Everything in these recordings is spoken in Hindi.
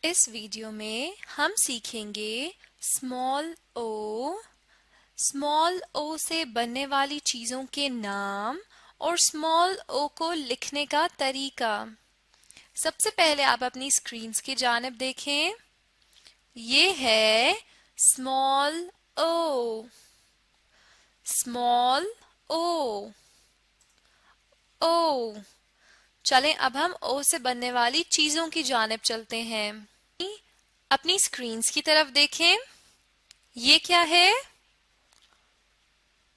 इस वीडियो में हम सीखेंगे स्मॉल ओ से बनने वाली चीजों के नाम और स्मॉल ओ को लिखने का तरीका। सबसे पहले आप अपनी स्क्रीन्स की जानिब देखें। ये है स्मॉल ओ। स्मॉल ओ ओ। चलें अब हम ओ से बनने वाली चीजों की जानिब चलते हैं। अपनी स्क्रीन्स की तरफ देखें। ये क्या है?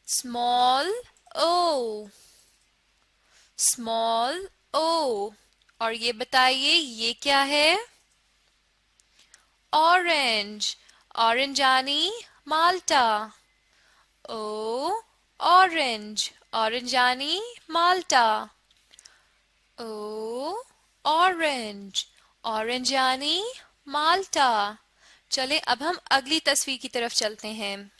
स्मॉल ओ। स्मॉल ओ। और ये बताइए ये क्या है? ऑरेंज। ऑरेंज यानी माल्टा। ओ ऑरेंज। ऑरेंज यानी माल्टा। ओ ऑरेंज। ऑरेंज यानी माल्टा। चले अब हम अगली तस्वीर की तरफ चलते हैं।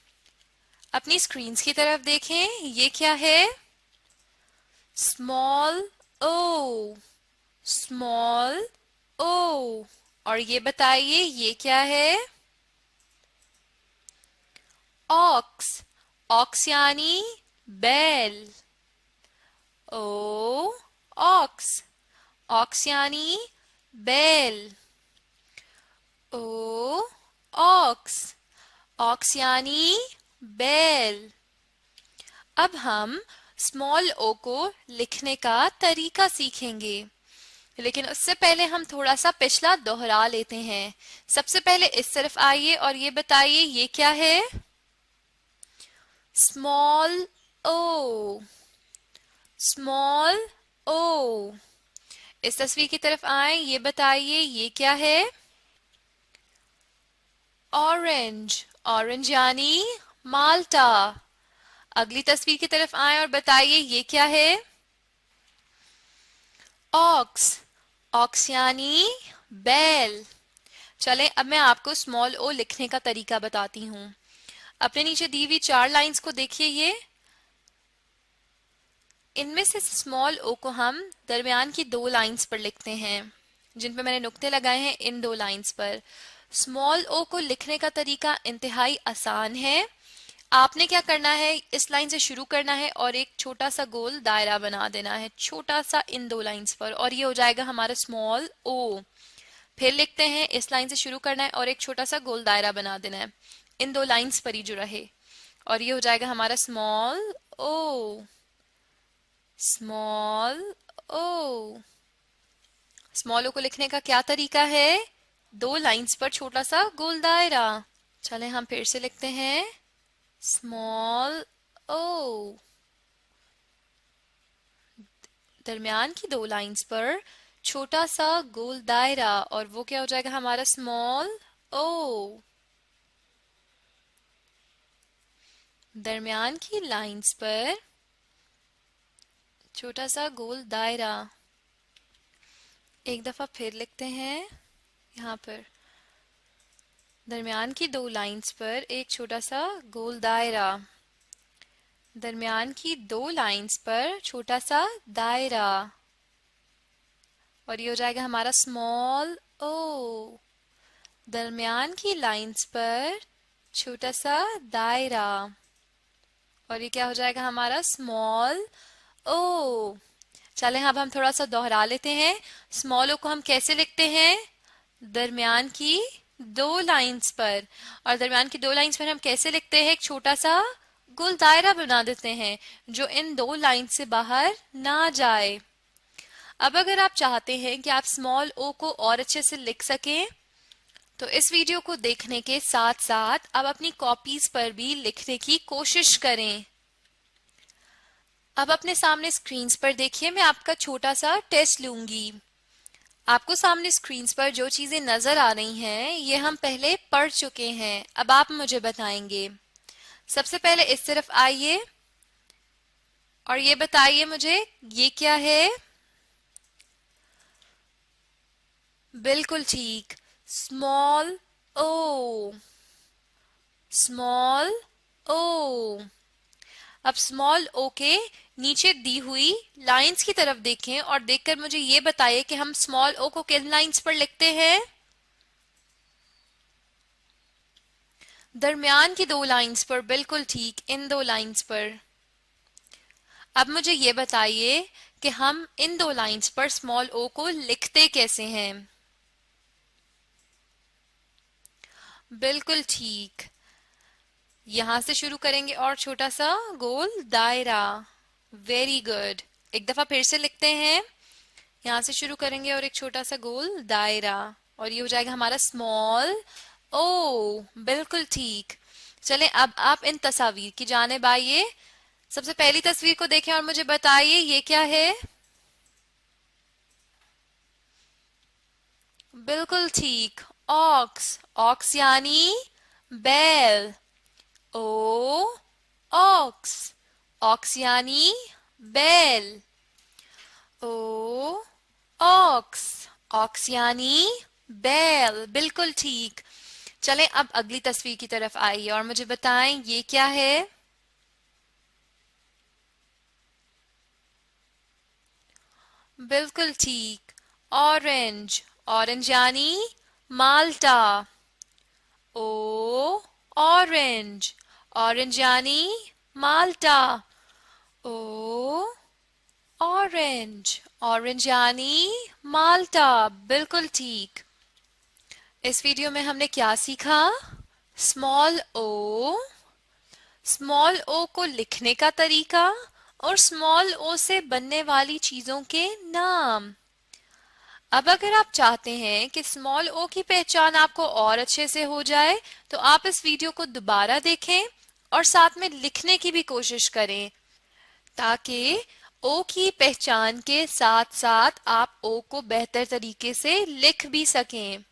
अपनी स्क्रीन्स की तरफ देखें। ये क्या है? स्मॉल ओ। स्मॉल ओ। और ये बताइए ये क्या है? ऑक्स। ऑक्स यानी बैल। ओ ऑक्स। ऑक्स यानी बैल। ओ ऑक्स। ऑक्स यानी बैल। अब हम स्मॉल ओ को लिखने का तरीका सीखेंगे, लेकिन उससे पहले हम थोड़ा सा पिछला दोहरा लेते हैं। सबसे पहले इस तरफ आइए और ये बताइए ये क्या है? स्मॉल ओ। स्मॉल ओ। इस तस्वीर की तरफ आए, ये बताइए ये क्या है? ऑरेंज। ऑरेंज यानी माल्टा। अगली तस्वीर की तरफ आए और बताइए ये क्या है? ऑक्स। ऑक्स यानी बैल। चलें अब मैं आपको स्मॉल ओ लिखने का तरीका बताती हूँ। अपने नीचे दी हुई 4 लाइंस को देखिए। ये इनमें से स्मॉल ओ को हम दरमियान की 2 लाइंस पर लिखते हैं, जिन पर मैंने नुक्ते लगाए हैं इन 2 लाइंस पर। स्मॉल ओ को लिखने का तरीका इंतहाई आसान है। आपने क्या करना है, इस लाइन से शुरू करना है और एक छोटा सा गोल दायरा बना देना है, छोटा सा इन 2 लाइंस पर, और ये हो जाएगा हमारा स्मॉल ओ। फिर लिखते हैं, इस लाइन से शुरू करना है और एक छोटा सा गोल दायरा बना देना है इन 2 लाइंस पर ही जो रहे, और ये हो जाएगा हमारा स्मॉल ओ। स्मॉल ओ। स्मॉल ओ को लिखने का क्या तरीका है? 2 लाइंस पर छोटा सा गोल दायरा। चलें हम फिर से लिखते हैं। स्मॉल ओ। दरमियान की 2 लाइंस पर छोटा सा गोल दायरा, और वो क्या हो जाएगा हमारा स्मॉल ओ। दरमियान की लाइंस पर छोटा सा गोल दायरा। एक दफा फिर लिखते हैं। यहाँ पर दरमियान की 2 लाइंस पर एक छोटा सा गोल दायरा। दरमियान की 2 लाइंस पर छोटा सा दायरा, और ये हो जाएगा हमारा स्मॉल ओ। दरमियान की लाइंस पर छोटा सा दायरा, और ये क्या हो जाएगा हमारा स्मॉल ओ। चलें अब हम थोड़ा सा दोहरा लेते हैं। स्मॉल ओ को हम कैसे लिखते हैं? दरमियान की 2 लाइंस पर। और दरमियान की 2 लाइंस पर हम कैसे लिखते हैं? एक छोटा सा गोल दायरा बना देते हैं जो इन 2 लाइन से बाहर ना जाए। अब अगर आप चाहते हैं कि आप स्मॉल ओ को और अच्छे से लिख सकें, तो इस वीडियो को देखने के साथ साथ आप अपनी कॉपीज पर भी लिखने की कोशिश करें। अब अपने सामने स्क्रीन्स पर देखिए, मैं आपका छोटा सा टेस्ट लूंगी। आपको सामने स्क्रीन्स पर जो चीजें नजर आ रही हैं, ये हम पहले पढ़ चुके हैं। अब आप मुझे बताएंगे। सबसे पहले इस तरफ आइए और ये बताइए मुझे ये क्या है? बिल्कुल ठीक, स्मॉल ओ। स्मॉल ओ। अब स्मॉल ओ के नीचे दी हुई लाइंस की तरफ देखें और देखकर मुझे ये बताइए कि हम स्मॉल ओ को किन लाइंस पर लिखते हैं? दरमियान की दो लाइंस पर, बिल्कुल ठीक, इन दो लाइंस पर। अब मुझे ये बताइए कि हम इन दो लाइंस पर स्मॉल ओ को लिखते कैसे हैं। बिल्कुल ठीक, यहां से शुरू करेंगे और छोटा सा गोल दायरा। Very good. एक दफा फिर से लिखते हैं, यहां से शुरू करेंगे और एक छोटा सा गोल दायरा, और ये हो जाएगा हमारा स्मॉल ओ। बिल्कुल ठीक। चलें अब आप इन तस्वीर की जानिब आइए। सबसे पहली तस्वीर को देखें और मुझे बताइए ये क्या है। बिल्कुल ठीक, ऑक्स। ऑक्स यानी बैल। ओ ऑक्स। ऑक्स यानी बैल। ओ ऑक्स। ऑक्स यानी बैल। बिल्कुल ठीक। चलें अब अगली तस्वीर की तरफ आइए और मुझे बताएं ये क्या है। बिल्कुल ठीक, ऑरेंज। ऑरेंज यानी माल्टा। ओ ऑरेंज। ऑरेंज यानी माल्टा। ओ ऑरेंज। ऑरेंज यानी माल्टा। बिल्कुल ठीक। इस वीडियो में हमने क्या सीखा। स्मॉल ओ, स्मॉल ओ को लिखने का तरीका और स्मॉल ओ से बनने वाली चीजों के नाम। अब अगर आप चाहते हैं कि स्मॉल ओ की पहचान आपको और अच्छे से हो जाए तो आप इस वीडियो को दोबारा देखें और साथ में लिखने की भी कोशिश करें, ताकि ओ की पहचान के साथ साथ आप ओ को बेहतर तरीके से लिख भी सकें।